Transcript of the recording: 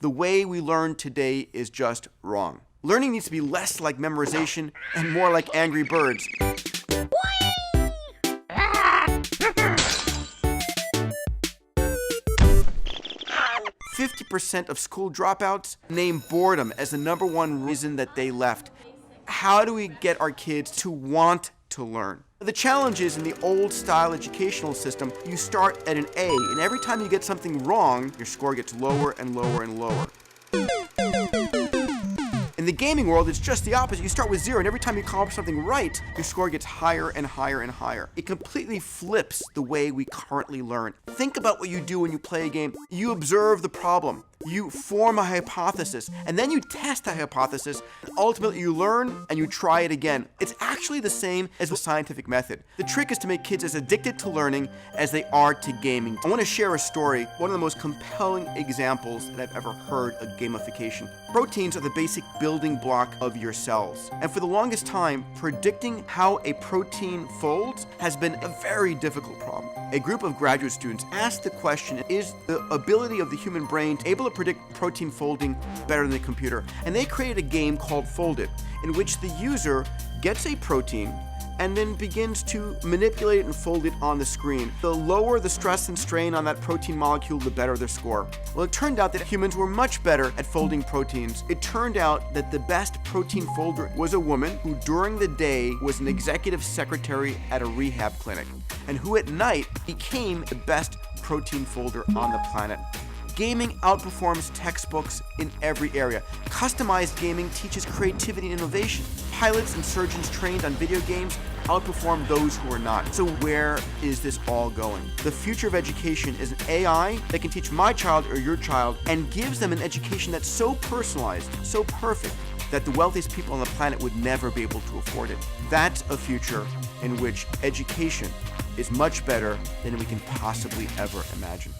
The way we learn today is just wrong. Learning needs to be less like memorization and more like Angry Birds. 50% of school dropouts name boredom as the #1 reason that they left. How do we get our kids to want to learn? The challenge is in the old-style educational system, you start at an A, and every time you get something wrong, your score gets lower and lower and lower. In the gaming world, it's just the opposite. You start with 0, and every time you accomplish something right, your score gets higher and higher and higher. It completely flips the way we currently learn. Think about what you do when you play a game. You observe the problem. You form a hypothesis, and then you test the hypothesis, and ultimately you learn and you try it again. It's actually the same as the scientific method. The trick is to make kids as addicted to learning as they are to gaming. I want to share a story, one of the most compelling examples that I've ever heard of gamification. Proteins are the basic building block of your cells, and for the longest time, predicting how a protein folds has been a very difficult problem. A group of graduate students asked the question, is the ability of the human brain able to predict protein folding better than the computer? And they created a game called Fold It, in which the user gets a protein and then begins to manipulate it and fold it on the screen. The lower the stress and strain on that protein molecule, the better their score. Well, it turned out that humans were much better at folding proteins. It turned out that the best protein folder was a woman who during the day was an executive secretary at a rehab clinic, and who at night became the best protein folder on the planet. Gaming outperforms textbooks in every area. Customized gaming teaches creativity and innovation. Pilots and surgeons trained on video games outperform those who are not. So where is this all going? The future of education is an AI that can teach my child or your child and gives them an education that's so personalized, so perfect, that the wealthiest people on the planet would never be able to afford it. That's a future in which education is much better than we can possibly ever imagine.